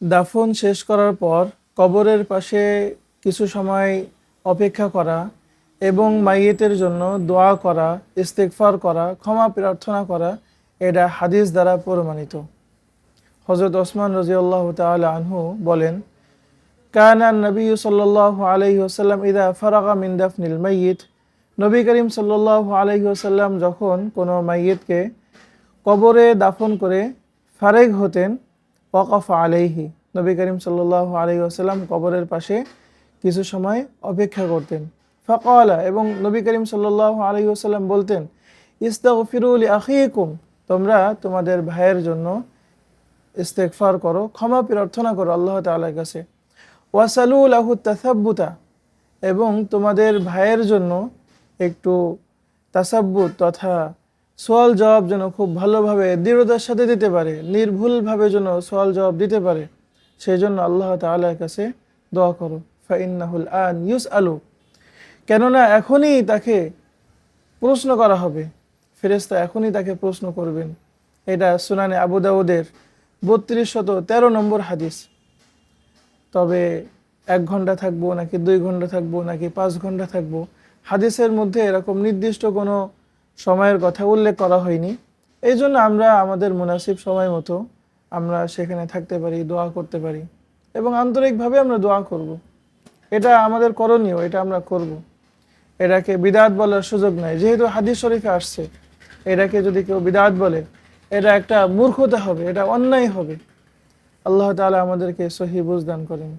দাফন শেষ করার পর কবরের পাশে কিছু সময় অপেক্ষা করা এবং মাইয়েতের জন্য দোয়া করা, ইস্তেগফার করা, ক্ষমা প্রার্থনা করা, এটা হাদিস দ্বারা প্রমাণিত। হযরত ওসমান রাদিয়াল্লাহু তাআলা আনহু বলেন, কানা নবী সাল্লাল্লাহু আলাইহি ওয়াসাল্লাম ইযা ফারাগা মিন দাফনিল মাইয়িত, নবী করিম সাল্লাল্লাহু আলাইহি ওয়াসাল্লাম যখন কোনো মাইয়িতকে কবরে দাফন করে ফারেগ হতেন, ওয়াকাফা আলাইহি, নবী করিম সাল্লাল্লাহু আলাইহি ওয়াসাল্লাম কবরের পাশে কিছু সময় অপেক্ষা করতেন। ফাকালা, এবং নবী করিম সাল্লাল্লাহু আলাইহি ওয়াসাল্লাম বলতেন, ইস্তাগফিরু লি আখিকুম, তোমরা তোমাদের ভাইয়ের জন্য ইস্তেগফার করো, ক্ষমা প্রার্থনা করো আল্লাহ তাআলার কাছে। ওয়াসালু লাহু তাসাব্বুতা, এবং তোমাদের ভাইয়ের জন্য একটু তাসাব্বুত তথা সওয়াল জবাব যেন খুব ভালোভাবে দৃঢ়তার সাথে দিতে পারে, নির্ভুলভাবে যেন সওয়াল জবাব দিতে পারে, সেই জন্য আল্লাহ তাআলার কাছে দোয়া করো। ফাইন্নাহুল আন ইউসআলু, কেননা এখনই তাকে প্রশ্ন করা হবে, ফেরেশতা এখনই তাকে প্রশ্ন করবেন। এটা সুনানে আবু দাউদের 3213 নম্বর হাদিস। তবে 1 ঘন্টা থাকবো নাকি 2 ঘন্টা থাকবো নাকি 5 ঘন্টা থাকবো, হাদিসের মধ্যে এরকম নির্দিষ্ট কোনো সময়ের কথা উল্লেখ করা হয়নি। এই জন্য আমরা আমাদের মুনাসিব সময় মতো আমরা সেখানে থাকতে পারি, দোয়া করতে পারি এবং আন্তরিকভাবে আমরা দোয়া করব। এটা আমাদের করণীয়, এটা আমরা করব। এটাকে বিদআত বলার সুযোগ নাই, যেহেতু হাদিস শরীফে আসছে। এটাকে যদি কেউ বিদআত বলে, এটা একটা মূর্খতা হবে, এটা অন্যায় হবে। আল্লাহ তাআলা আমাদেরকে সহিহ বুঝ দান করেন।